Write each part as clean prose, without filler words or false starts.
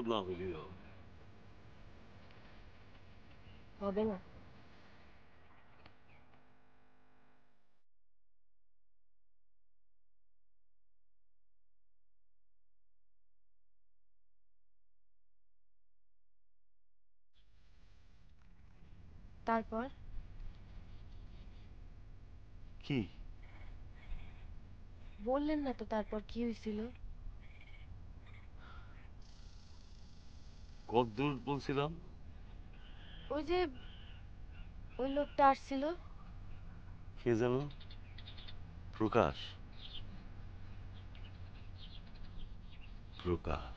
বিপদ না হইলেও হবে না। তারপর কি বললেন না তো তারপর কি হয়েছিল? কতদূর বলছিলাম? ওই যে ওই লোকটা আসছিল। কে যেন? প্রকাশ। প্রকাশ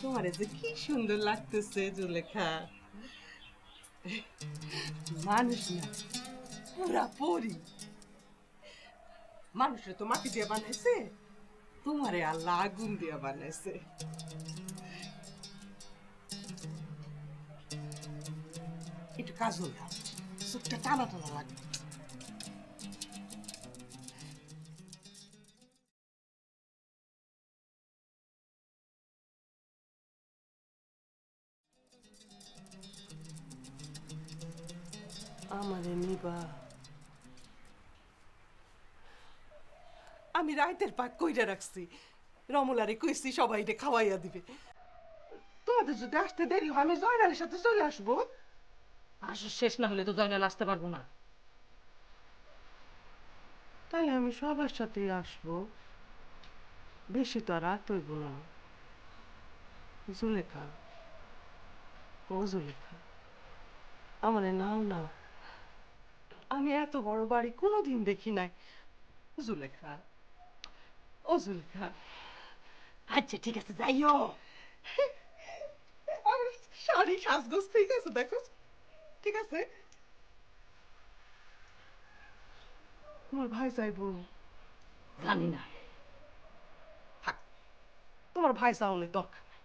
তোমারে যে কি সুন্দর লাগতেছে জুলেখা। মানুষ না, পুরা পরি। মানুষের তো মাটি দিয়ে বানাইছে, তোমারে আল্লাহ আগুন দিয়ে বানাইছে। একটু কাজল দাও, চোখটা টানা টানা লাগবে। আমারে নিবা? আমি রাইতের পাক কইরা রাখছি, রমলারে কইছি সবাইরে খাওয়াইয়া দিবে। তোমাদের যদি আসতে দেরি হয় আমি জয়নালের সাথে চলে আসবো। আসর শেষ না হলে তো জয়নাল আসতে পারবো না। তাহলে আমি সবার সাথেই আসবো, বেশি তো আর রাত হইব না। জুলেখা, ও জুলেখা, আমার নাও না, আমি এত বড় বাড়ি কোনোদিন দেখি নাই। জুলেখা, ও জুলেখা। আচ্ছা ঠিক আছে, যাইও। আমার শাড়ি সাজগোজ ঠিক আছে, দেখো ঠিক আছে। তোমার ভাই যাইব? জানি না। থাক, তোমার ভাই যাওয়ালে দরকার নাই।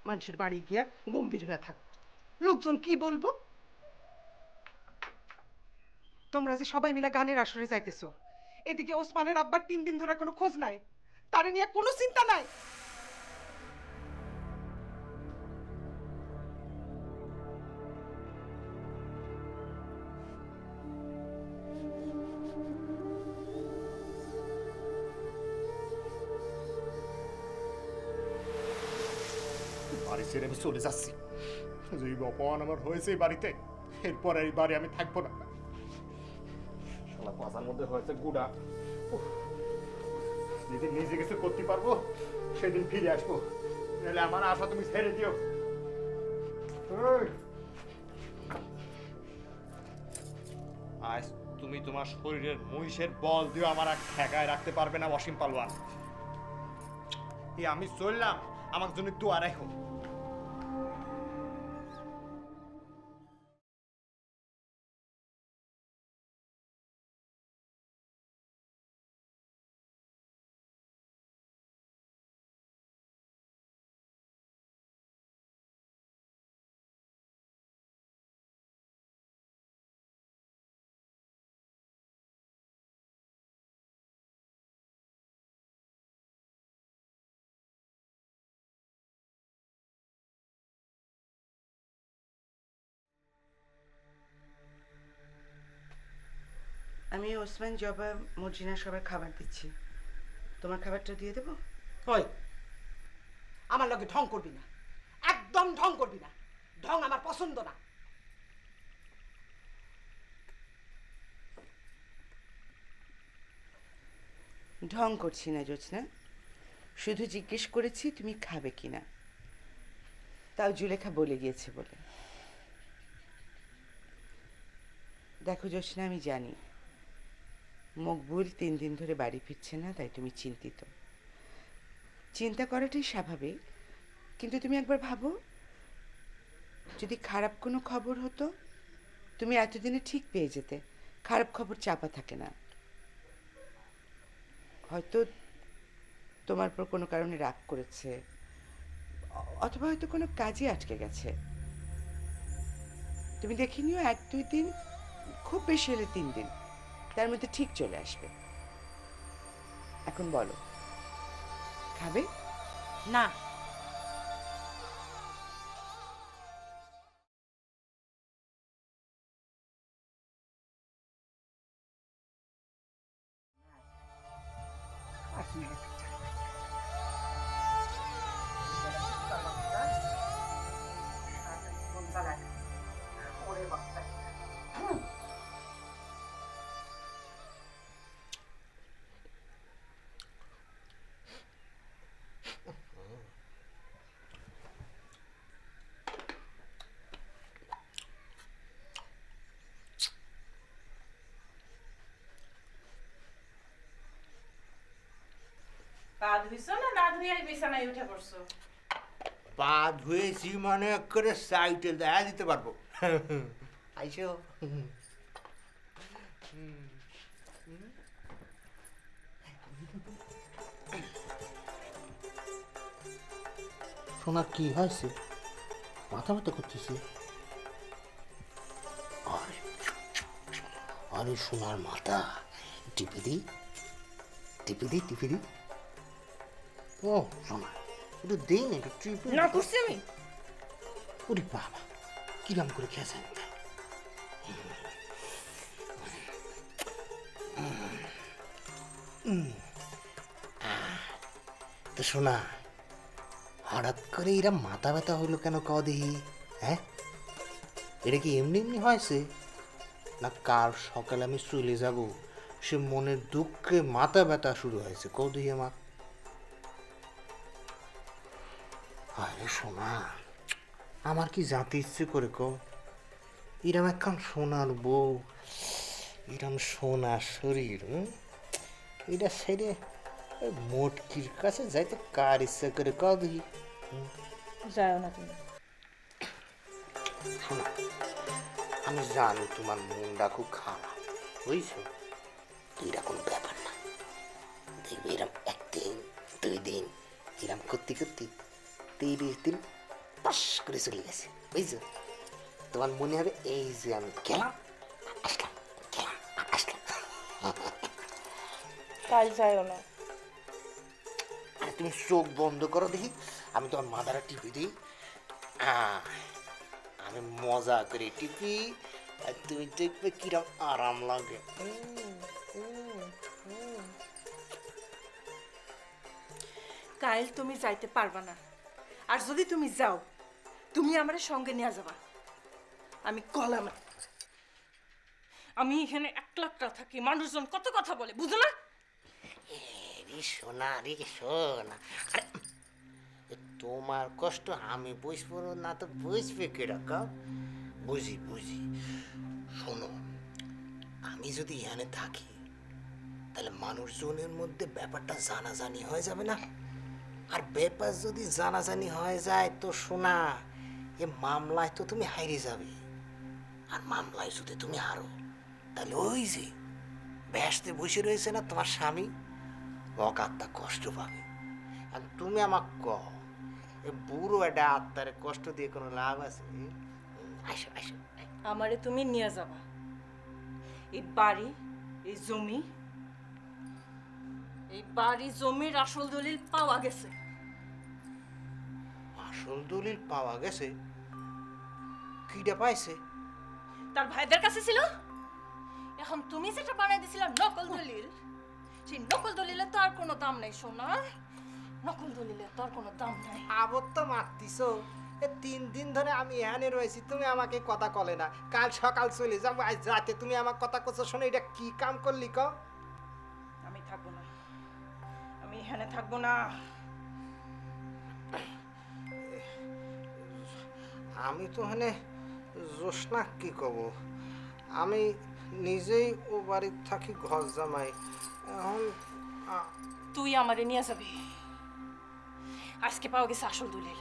মানুষের বাড়ি গিয়া গম্ভীর হয়ে থাক, লোকজন কি বলবো। তোমরা যে সবাই মিলে গানের আসরে যাইতেছো, এদিকে ওসমানের আব্বার 3 দিন ধরে কোনো খোঁজ নাই, তারে নিয়ে কোনো চিন্তা নাই। বাড়ি ছেড়ে আমি চলে যাচ্ছি। যে অপমান আমার হয়েছে এই বাড়িতে, এরপর এই বাড়ি আমি থাকবো না। শালা বাজার মধ্যে হয়েছে গুড়া। যেদিন নিজে কিছু করতে পারবো সেদিন ফিরে আসবো, নাহলে আমার আশা তুমি ছেড়ে দিও। আজ তুমি তোমার শরীরের মহিষের বল দিও আমার আর ঠেকায় রাখতে পারবে না অসীম পালোয়ান। আমি চললাম, আমার জন্য দোয়া রাখো। আমি ওসমান, জবা, মর্জিনা সবার খাবার দিচ্ছি, তোমার খাবারটা দিয়ে দেবো? হয়, আমার লগে ঢং করবি না, একদম ঢং করবি না, ঢং আমার পছন্দ না। ঢং করছি না জোছনা, শুধু জিজ্ঞেস করেছি তুমি খাবে কিনা, তাও জুলেখা বলে গিয়েছে বলে। দেখো জোছনা, আমি জানি মকবুল 3 দিন ধরে বাড়ি ফিরছে না, তাই তুমি চিন্তিত। চিন্তা করাটাই স্বাভাবিক, কিন্তু তুমি একবার ভাবো, যদি খারাপ কোনো খবর হতো তুমি এতদিনে ঠিক পেয়ে যেতে। খারাপ খবর চাপা থাকে না। হয়তো তোমার উপর কোনো কারণে রাগ করেছে, অথবা হয়তো কোনো কাজে আটকে গেছে। তুমি দেখে নিও, 1-2 দিন, খুব বেশি হলে 3 দিন, তার মধ্যে ঠিক চলে আসবে। এখন বলো, খাবে? না, পা ধুইছো না ধুয়ে বিছানায় উঠে পড়ছো? পা ধুয়েছি মানে করে সাইটে দেখা দিতে পারবো। আইসো। সোনা কি হয়েছে? মাথা ব্যথা করতেছে? আরে সোনার মাথা টিপে দি, টিপে দি, টিপে দি। ও সোনা, একটু দেই না, একটু টিপে। না করছি আমি। ওরে বাবা, কিরাম করে খেয়েছেন? তো শোনা, হঠাৎ করে এরা মাথা ব্যথা হইলো কেন কও দেখি? হ্যাঁ, এটা কি এমনি এমনি হয়েছে, না কাল সকালে আমি চলে যাব সে মনের দুঃখে মাথা ব্যথা শুরু হয়েছে? কও দেখি আমার। আরে শোনা, আমার কি জানতে ইচ্ছে করে কও? এরম একখান সোনার বউ, এরম সোনার শরীর, এটা সেরে মোটকির কাছে যাইতে কার ইচ্ছা করে কও দেখি? যাও না তুমি। শোনা, আমি জানি তোমার মনটা খুব খারাপ, বুঝছো? এটা কোনো ব্যাপার না। দেখবে এরম 1 দিন 2 দিন এরম করতে করতে 30 দিন পাস করে চলে গেছে, বুঝছো? তোমার মনে হবে এই যে আমি গেলাম আসলাম, গেলাম আসলাম। কাল যাও না। আর তুমি চোখ বন্ধ করো দেখি, আমি তোমার মাথাটা টিপি দিই। আমি মজা করে টিপি, আর তুমি দেখবে কিরম আরাম লাগে। কাল তুমি যাইতে পারবা না, আর যদি তুমি যাও তুমি আমার সঙ্গে নিয়ে যাবা। আমি কলাম না। আমি এখানে একলা থাকি, মানুষজন কত কথা বলে, বুঝো না? রে সোনা, রে সোনা, আরে তোমার কষ্ট আমি বুঝবো না তো বুঝবে কিরকম? বুঝি বুঝি। শোনো, আমি যদি এখানে থাকি তাহলে মানুষজনের মধ্যে ব্যাপারটা জানাজানি হয়ে যাবে না? আর ব্যাপার যদি জানাজানি হয়ে যায় তো শোনা, এ মামলায় তো তুমি হারিয়ে যাবে। আর মামলায় যদি তুমি হারো তাহলে ওই যে ব্যস্তে বসে রয়েছে না তোমার স্বামী, অকাত্তা কষ্ট পাবে। আর তুমি আমাকে কও, এ বুড়ো একটা আত্মারে কষ্ট দিয়ে কোনো লাভ আছে? আসো আসো। আমারে তুমি নিয়ে যাবা। এই বাড়ি, এই জমি, এই বাড়ি জমির আসল দলিল পাওয়া গেছে। আসল দলিল পাওয়া গেছে? কিটা পাইছে? তার ভাইদের কাছে ছিল। এখন তুমি যেটা বানাই দিছিলা নকল দলিল, সেই নকল দলিলে তো আর কোনো দাম নাই সোনা। নকল দলিলে তো আর কোনো দাম নাই। আবার তো মারতিছো। 3 দিন ধরে আমি এখানে রয়েছি, তুমি আমাকে কথা কলে না। কাল সকাল চলে যাবো, আজ রাতে তুমি আমার কথা কছো। শোনো, এটা কি কাম করলি ক? আমি থাকবো না, আমি এখানে থাকবো না। আমি তো এখানে জোসনা কি কব, আমি নিজেই ও বাড়ির থাকি ঘর জামাই। এখন তুই আমারে নিয়ে যাবি। আজকে পাওয়া গেছে আসল দলিল।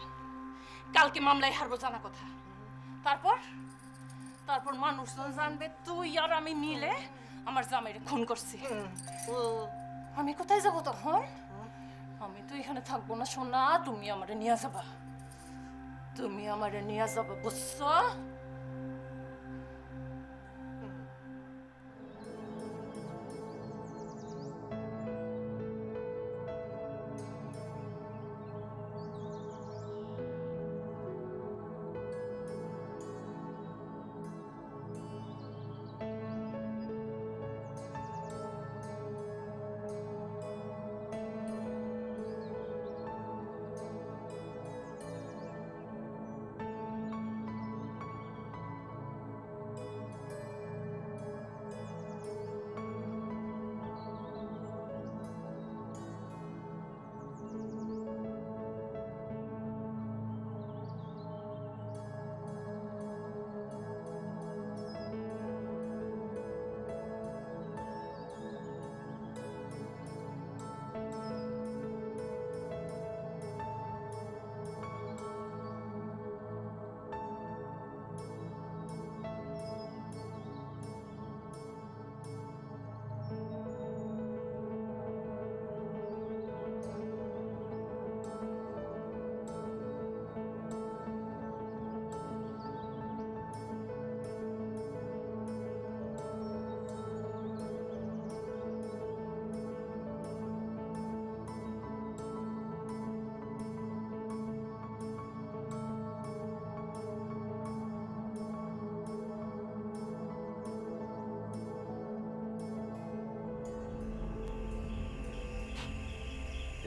কালকে মামলায় হারবো জানা কথা। তারপর তারপর মানুষজন জানবে তুই আর আমি মিলে আমার জামাইরে খুন করছি। আমি কোথায় যাবো তখন? আমি তো এখানে থাকবো না সোনা, তুমি আমারে নিয়ে যাবা, তুমি আমারে নিয়ে যাবা, বুঝছো?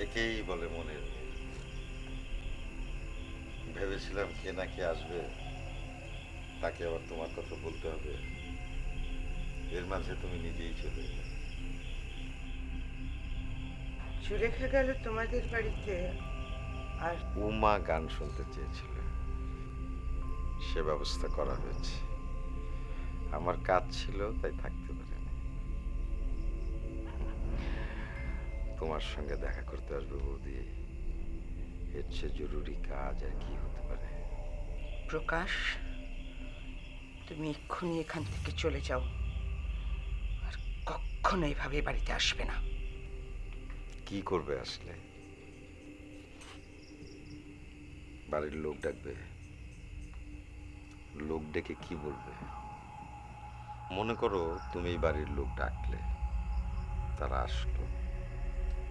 একেই বলে মনের মিল। ভেবেছিলাম কে না কে আসবে, তাকে আবার তোমার কথা বলতে হবে, এর মাঝে তুমি নিজেই চলে এলে। সুলেখা গেল তোমাদের বাড়িতে, আর উমা গান শুনতে চেয়েছিল, সে ব্যবস্থা করা হয়েছে। আমার কাজ ছিল তাই থাকতে পারিনি। তোমার সঙ্গে দেখা করতে আসবে বৌদি, এর চেয়ে জরুরি কাজ আর কি হতে পারে? প্রকাশ, তুমি এক্ষুনি এখান থেকে চলে যাও, আর কখনো এভাবে বাড়িতে আসবে না। কি করবে আসলে? বাড়ির লোক ডাকবে, লোক ডেকে কি বলবে? মনে করো তুমি এই বাড়ির লোক ডাকলে, তারা আসলো,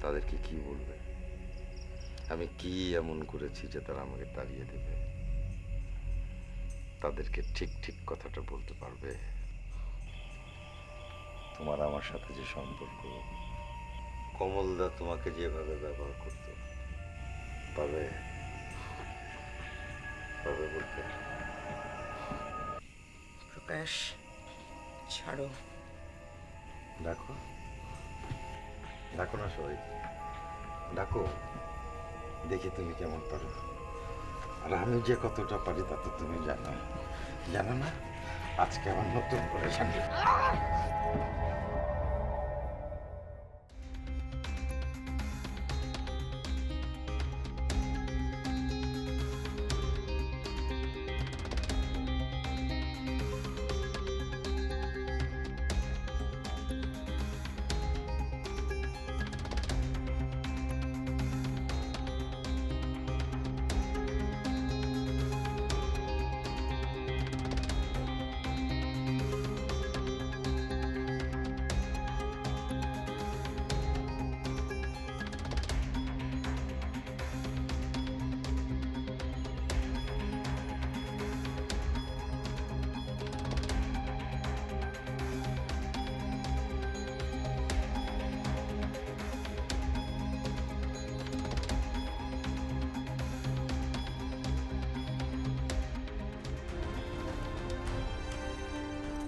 তাদেরকে কি বলবে? আমি কি এমন করেছি যে তারা আমাকে তাড়িয়ে দেবে? তাদেরকে ঠিক ঠিক কথাটা বলতে পারবে? তোমার আমার সাথে যে সম্পর্ক, কমলদা তোমাকে যেভাবে ব্যবহার করত, পারবে? পারবে বলতে? প্রকাশ, ছাড়ো। ডাকো, ডাকো না সবাই, ডাকো, দেখি তুমি কেমন পারো। আর আমি যে কতটা পারি তা তো তুমি জানো, জানো না? আজকে আমার নতুন করে জানি।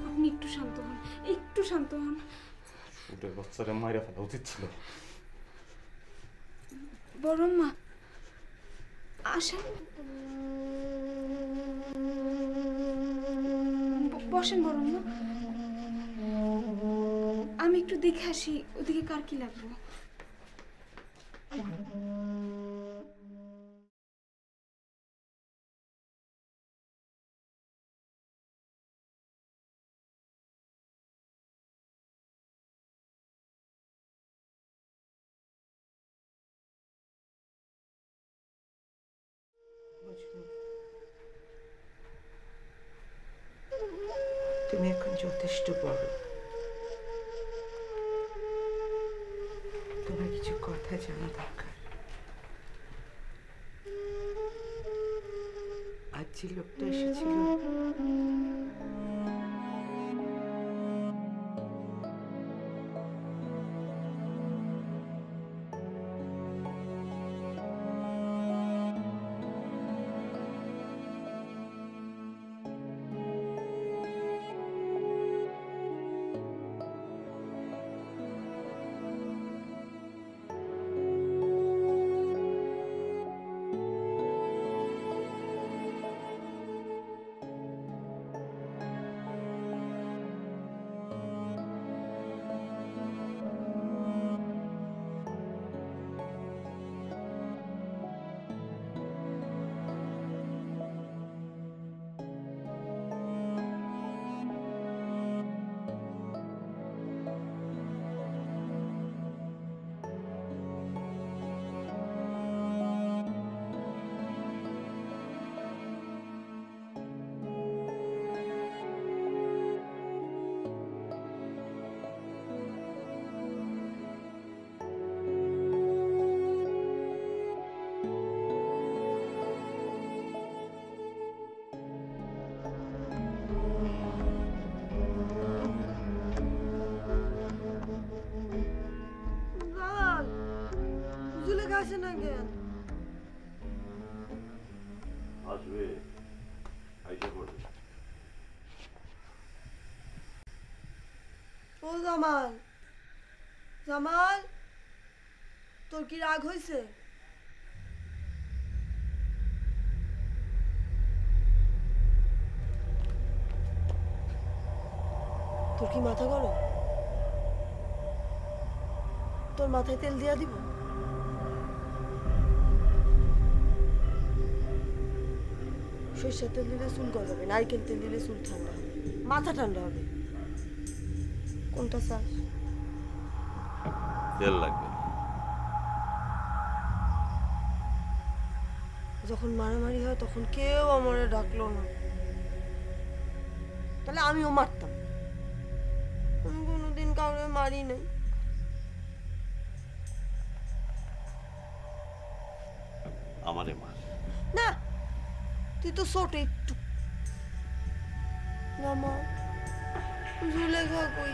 আপনি একটু শান্ত হন, একটু শান্ত হন। ওদের বাচ্চারা মায়েরা ফেলা উচিত ছিল। বড়ম্মা আসেন, বসেন বড়ম্মা। আমি একটু দেখে আসি ওদিকে কার কি লাগবে। মজনু, তুমি এখন যথেষ্ট বড়। তোমার কিছু কথা জানা দরকার। আজ যে লোকটা এসেছিল, জুলেখা আসে না কেন? আসবে, আইসা পড়বে। ও জামাল, জামাল, তোর কি রাগ হয়েছে? তোর কি মাথা গরম? তোর মাথায় তেল দিয়া দিব? সরিষার তেল দিলে চুল গজাবে, নারকেল তেল দিলে চুল ঠান্ডা হবে, মাথা ঠান্ডা হবে। কোনটা চাস? তেল লাগবে। যখন মারামারি হয় তখন কেউ আমারে ডাকলো না, তাহলে আমিও মারতাম। আমি কোনোদিন কাউকে মারি নাই। আমারে মার না, তুই তো ছোট একটু। জুলেখা কই?